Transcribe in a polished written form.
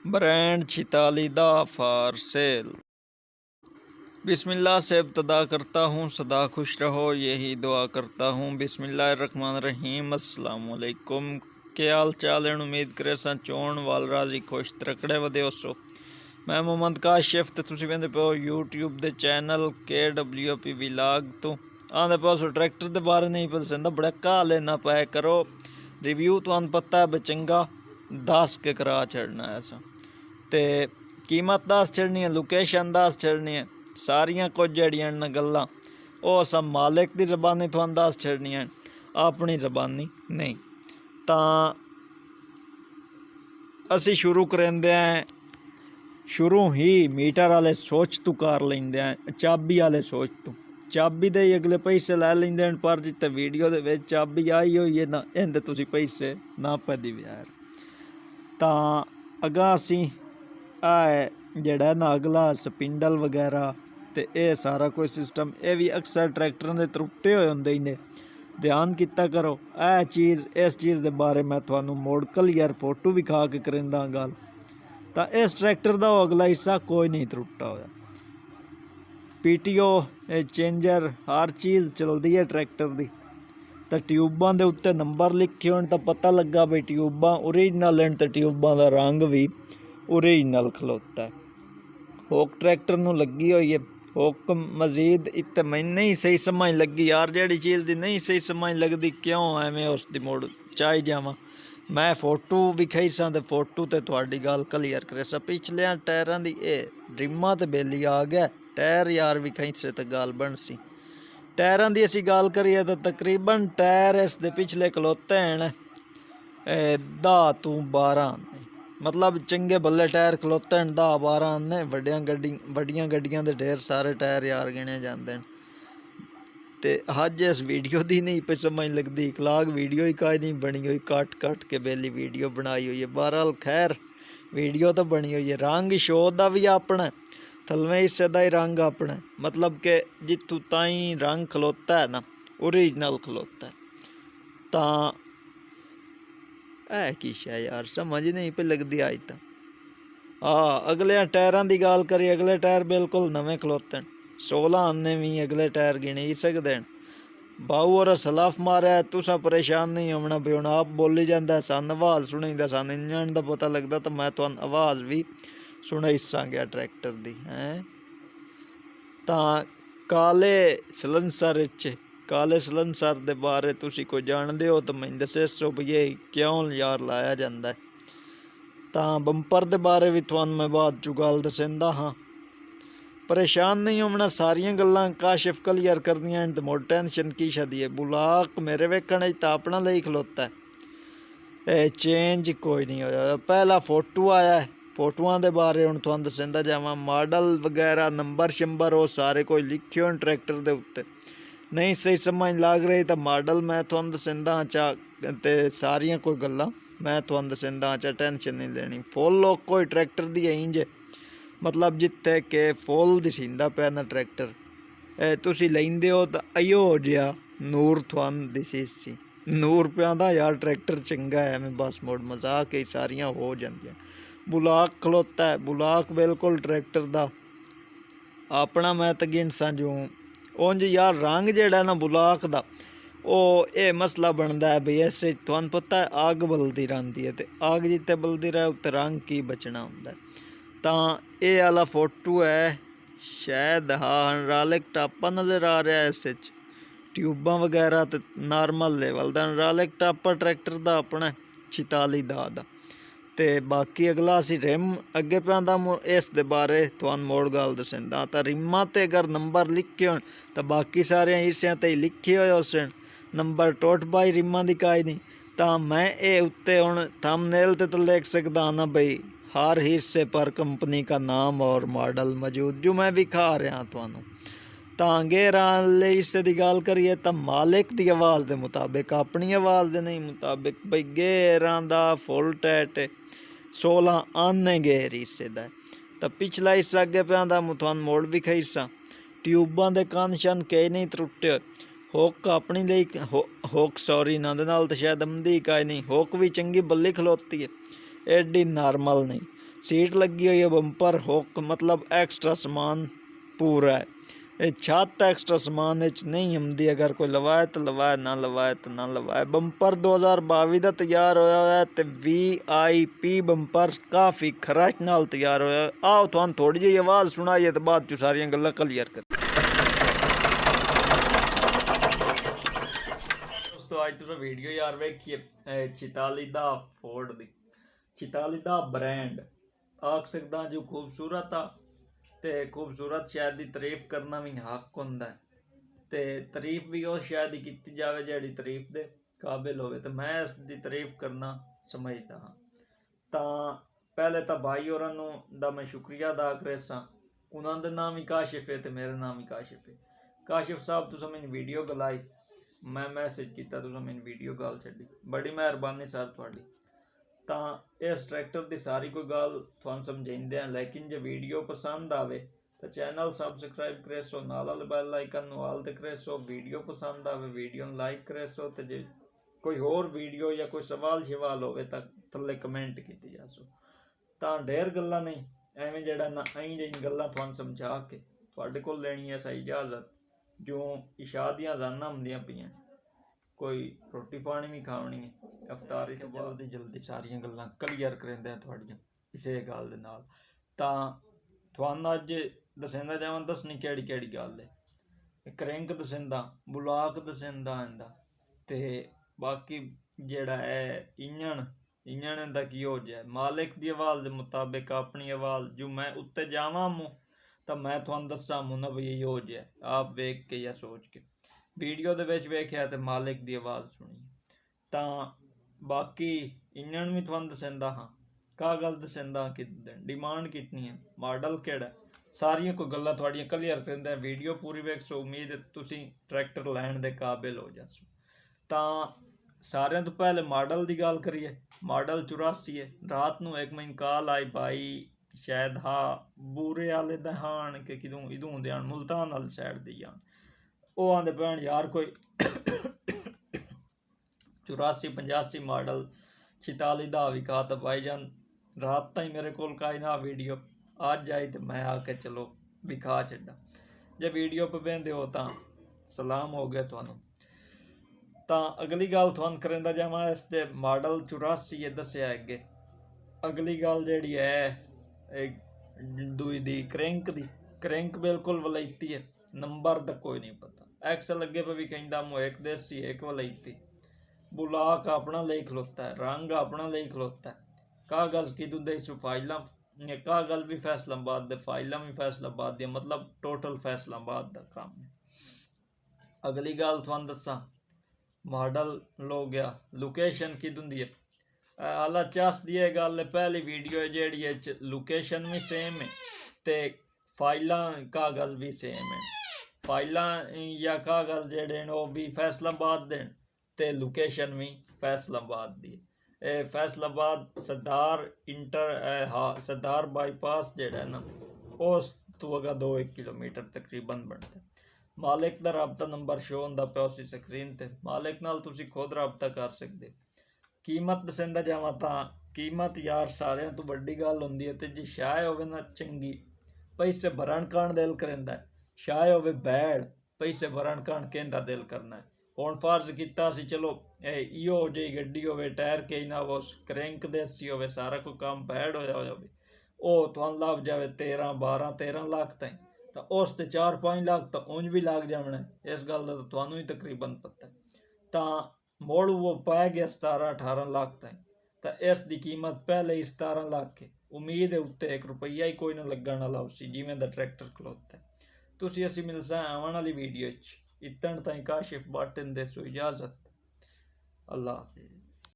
Brand छिताली दा for sale. बिस्मिल्लाह से इब्तदा करता हूँ, सदा खुश रहो यही दुआ करता हूँ। बिस्मिल्लाहिर्रहमानिर्रहीम। अस्सलाम वालेकुम। क्या हाल चाल है? उम्मीद करे सा चोण वाल राजी खुश तरकड़े वधे होसो। मैं मोहम्मद काशिफ ते तुसीं वेंदे पियो यूट्यूब दे चैनल KWP व्लॉग तो आंदे पासो ट्रैक्टर दे बारे नहीं पता दसदा बड़ा काल ना पाया करो। रिव्यू तुहानूं पता है चंगा दस के करा छड़ना है ऐसा ते कीमत दस छड़नी है, लोकेशन दस छड़नी है, सारियां कुछ जड़ियां न गल्लां ओह सब मालिक दी ज़बानी तुहानूं दस छड़नियां अपनी ज़बानी नहीं। तां असी शुरू करेंदे हैं शुरू ही मीटर वाले सोच तू कर लेंदे हैं, चाबी वाले सोच तू। चाबी दे अगले पैसे लै लेंदे हैं, पर जिते वीडियो दे विच चाबी आई हुई है ना इहदे तुसीं पैसे ना पदी यार। तां अगा असी जेड़ा ना अगला स्पिंडल वगैरह ते ये सारा कोई सिस्टम ये भी अक्सर ट्रैक्टरां दे त्रुट्टे होए हुंदे ही ने। ध्यान किता करो इस चीज़ दे बारे मैं तुहानूं मोड़ क्लियर फोटो विखा के करिंदा गल। तो इस ट्रैक्टर का अगला हिस्सा कोई नहीं त्रुट्टा होया। PTO चेंजर हर चीज़ चलती है ट्रैक्टर की। तो ट्यूबां दे उत्ते नंबर लिखे होने तो पता लगा भी ट्यूबां ओरिजिनल हैं, तो ट्यूबां का रंग भी ओरिजिनल खलोता है। होक ट्रैक्टर नूं लगी हुई है। होक मजीद इत मैनूं नहीं सही समझ लगी यार, जिहड़ी चीज़ की नहीं सही समझ लगती क्यों एवें उसकी मुड़ चाही जावां। मैं फोटो विखाई सा ते फोटो ते तुहाडी गल क्लीयर करे सा। पिछलियां टायरां दी रिमां ते बेली आ गया टायर यार विखाई से तो गल बन सी। टायरां दी असीं गल करिए तो तकरीबन टायर इस दे पिछले खलोते हैं 10 तो 12 आने, मतलब चंगे बल्ले टायर खलोते हैं 10-12 आने। वड्डियां गड्डियां दे ढेर सारे टायर यार गिने जाते हैं। ते अज इस वीडियो की नहीं पे समझ लगती, इकलाग वीडियो ही काज नहीं बनी हुई, कट के बेली वीडियो बनाई हुई है। बहरहाल खैर वीडियो तो बनी हुई है। रंग शो का भी अपना, थलवे हिस्से का ही रंग अपना, मतलब कि जितों ताई रंग खलोता है ना ओरिजिनल खलोता है। तां की शै यार समझ नहीं पे लगती अज तक। अगले टायरां की गल करिए, अगले टायर बिल्कुल नवे खलोते हैं। 16 आने भी अगले टायर गिने ही सकते हैं। बाऊ और सलाफ मारा तुसा परेशान नहीं होना भी। हुण आप बोली जाता सन आवाज़ सुनी सन इंजन का पता लगता, तो मैं तुहानूं आवाज़ भी सुनाई सां ट्रैक्टर की है। तां काले सलंसर काले सलंसर दे बारे तुसी कोई जानते हो तो मैं दसो भी ये क्यों यार लाया जाता है। तां बंपर दे बारे भी तुहानूं मैं बाद चू गल दसेंदा हाँ। परेशान नहीं होना, सारियां गल्लां काशिफ क्लीयर करनियां तो मुड़ टेंशन की छदी है। बुलाक मेरे वेखण तो अपना ले खलोता है, चेंज कोई नहीं होया। पहला फोटो आया है, फोटोआं दे बारे हुण तुहानूं दसेंदा जावां। मॉडल वगैरह नंबर शंबर वो सारे कोई लिखे होण ट्रैक्टर दे उत्ते। नहीं सही समझ लग रही तो मॉडल मैं तुहानूं दसेंदा चा ते सारियां कोई गल्लां मैं तुहानूं दसेंदा चा, टेंशन नहीं लेनी। फुल लुक कोई ट्रैक्टर दी इंज मतलब जिथे कि फुल दिसींदा पिया ना ट्रैक्टर तुसी लैंदे हो तो अयो जिहा नूर तुहानूं दिसी सी। ₹100 दा यार ट्रैक्टर चंगा है, मैं बस मुड़ मजाक ही सारियां हो जांदियां। बुलाक खलोता है, बुलाक बिल्कुल ट्रैक्टर दा अपना मैं तो गिनसा जो उंज यार। रंग जेड़ा ना बुलाक दा ये मसला बनता है भी इस तुहानूं पता है अग बलदी रहिंदी है, तो अग जिते बलदी रहे उत्ते रंग की बचना हुंदा है। तां ये वाला फोटो है शायद हाइड्रोलिक टापा नज़र आ रहा है। इस ट्यूबां वगैरह तो नॉर्मल लेवल का हाइड्रोलिक टापा ट्रैक्टर का अपना 46 दा ते बाकी अगला असी रिम अगे पैंदा इस दे बारे तुहानूं मोड़ गल दसेंदा। तो रिमां ते अगर नंबर लिखे होण तो बाकी सारे हिस्सों ते लिखे हुए होसन नंबर। टोट बाई रिमां दी काई नहीं। तो मैं ये उत्ते हुण थंबनेल ते लिख सकदा ना बई हर हिस्से पर कंपनी का नाम और मॉडल मौजूद, जो मैं विखा रहा तुहानूं। तां गेरां वाले हिस्से की गल करिए तो मालिक की आवाज़ के मुताबिक, अपनी आवाज़ के नहीं मुताबिक बई गेरां दा फुल टैट 16 आने गेर हिस्से का। तो पिछला हिस्सा अगे पैंदा तुहानूं मोड़ विखाई सा। ट्यूबां दे कन शन कई नहीं त्रुट्टे। होक अपनी ले होक सॉरी ना तो शायद आमदी काई नहीं। होक भी चंगी बल्ली खलोती है, एडी नॉर्मल नहीं। सीट लगी हुई है, बंपर हुक मतलब एक्स्ट्रा समान पूरा है। ये छत एक्स्ट्रा समान नहीं आती, अगर कोई लवाए तो लवाए, ना लवाए तो ना लवाए। बंपर 2022 का तैयार होया है तो VIP बंपर काफ़ी खरश नाल तैयार होया। आओ तुहानू थोड़ी जी आवाज़ सुनाइए तो बाद चो सारियां गल्लां क्लियर कर। दोस्तों अज तुस वीडियो यार वेखिए 46 दा फोर्ड दी 46 दा ब्रांड आख सकदा जो खूबसूरत आ ते खूबसूरत शायद दी तारीफ करना भी हक हुंदा है ते तारीफ भी उस शायद ही कीती जावे जिहड़ी तारीफ दे काबिल होवे, तो मैं इस दी तारीफ करना समझदा हाँ। तां पहले तो भाई होरां नूं दा मैं शुक्रिया अदा करे सां, उन्हां दे नाम ही काशिफ है ते मेरा नाम ही काशिफ है। काशिफ साहब तुसां मैनूं वीडियो गलाई, मैं मैसेज किया, तुसां मैनूं वीडियो गल छड्डी, बड़ी मेहरबानी सर तुहाडी। तां इस ट्रैक्टर की सारी कोई गल तुहानूं समझाइंदे हैं, लेकिन जो वीडियो पसंद आवे तो चैनल सबसक्राइब करे सो, नाल वाले बैल आइकन नूं ऑल ते करे सो, वीडियो पसंद आवे वीडियो नूं लाइक करे सो, तो जे कोई होर वीडियो या कोई सवाल शवाल होवे तो थल्ले कमेंट कीती जा सो। तां ढेर गल्लां नहीं एवें जेड़ा ना अई जिही गल्लां तुहानूं समझा के तुहाडे कोल लेनी है सही इजाजत, जो इशा दियां अज़ानां हुंदियां पईयां, कोई रोटी पानी भी खानी है, अफतारी तो जल्दी जल्दी सारियां गल्लां क्लीयर करेंदे तुहाडियां इसे गल दे नाल। तां तुहानूं अज दसेंदा जावां दसनी केड़ी केड़ी गल है। क्रैंक दसेंदा, बुलाक दसेंदा इंदा, ते बाकी जेड़ा है इंजन दा की हो जाए मालिक दी आवाज़ दे मुताबिक अपनी आवाज़ जो मैं उत्ते जावां मूँ तो मैं तुहानूं दस्सां मूँ ना भी हो जाए, आप वेख के या सोच के वीडियो दे विच वेखिया ते मालिक दी आवाज़ सुनी। तां बाकी इंजन भी तुहानूं दसेंदा हाँ, का गल दसेंदा कि डिमांड कितनी है, मॉडल केड़ा, सारियां कोई गल्लां तुहाडियां क्लीयर करिंदा। वीडियो पूरी वेख सो, उम्मीद है तुसीं ट्रैक्टर लैण दे काबिल हो जासो। तां सारियां तो पहले मॉडल की गल करिए, मॉडल 84 है। रात नूं एक मैनूं कॉल आई, भाई शायद हाँ बूरे आले दे हान कि किदूं इदूं दे आन, मुल्तान वाली साइड दे आन, वो आंदे पैण यार कोई 84-85 मॉडल 46 दा विका, तो भाईजान रात ताईं मेरे कोल काई ना वीडियो, अज आई तो मैं आके चलो विखा छड्डा। जे वीडियो पर वेंदे हो तो सलाम हो गया तुहानूं। तां अगली गल तुहानूं करेंदा जावां, इस दे मॉडल 84 है दस्सिया अगे। अगली गल जिहड़ी है दूई दी क्रैंक बिल्कुल वलैती है, नंबर दा कोई नहीं पता, एक्सल अगे पर भी कहिंदा मो एक देसी एक वलैती, बुलाक अपना ले खलोता है, रंग अपना ले खलोता है, कागज़ की दुंदे फाइलां कागज़ भी फैसलाबाद दे, फाइलां भी फैसलाबाद दियां, मतलब टोटल फैसलाबाद दा काम है। अगली गल तुहानूं दस्सां, मॉडल लो गया, लोकेशन की दुंदी है, हाला चस दी गल पहली वीडियो जिहड़ी लोकेशन भी सेम है ते फाइलां कागज़ भी सेम है, फाइलां या कागज़ जेहड़े न वो भी फैसलाबाद दे ते लोकेशन भी फैसलाबाद दी। फैसलाबाद सरदार बाईपास जेहड़ा है ना उस तो अगा 2-1 किलोमीटर तकरीबन बनता है। मालिक दा रबता नंबर शो होंदा पिया उसी स्क्रीन ते, मालिक नाल तुसी खुद रबता कर सकते। कीमत दसेंदा जावां तां कीमत यार सारियां तो वड्डी गल हुंदी है, ते जे शाय होवे ना चंगी पैसे भरण कण दिल करेंदा है, शाय होवे बैड पैसे भरण कण कहंदा दिल करना है। हुण फर्ज कीता सी चलो इहो जी गड्डी होवे, टायर कई ना हो, क्रैंक देसी होवे, सारा कोई काम बैड होया होवे, ਉਹ ਤੁਹਾਨੂੰ ਲੱਭ ਜਾਵੇ 13 ਲੱਖ ਤਾईं, ਤਾਂ ਉਸ ਤੇ 4-5 ਲੱਖ ਤਾਂ ਉਂਝ ਵੀ ਲੱਗ ਜਾਣਾ, ਇਸ ਗੱਲ ਦਾ ਤਾਂ ਤੁਹਾਨੂੰ ਹੀ ਤਕਰੀਬਨ ਪਤਾ। ਤਾਂ ਮੁੜ ਉਹ ਪੈ ਗਿਆ 17-18 ਲੱਖ ਤਾईं, ਤਾਂ ਇਸ ਦੀ ਕੀਮਤ ਪਹਿਲੇ ਹੀ 17 ਲੱਖ ਹੈ। ਉਮੀਦ ਹੈ ਉੱਤੇ 1 ਰੁਪਈਆ ਹੀ ਕੋਈ ਨਾ ਲੱਗਣ ਵਾਲਾ ਉਸੀ ਜਿਵੇਂ ਦਾ ਟਰੈਕਟਰ ਖਲੋਤਾ। ਤੁਸੀਂ ਅਸੀਂ ਮਿਲਸਾਂ ਆਉਣ ਵਾਲੀ ਵੀਡੀਓ 'ਚ। ਇਤਣ ਤਾईं ਕਾਸ਼ਿਫ ਬਾਟਨ ਦੇ ਸੋ ਇਜਾਜ਼ਤ, ਅੱਲਾ ਹਾਫਿਜ਼।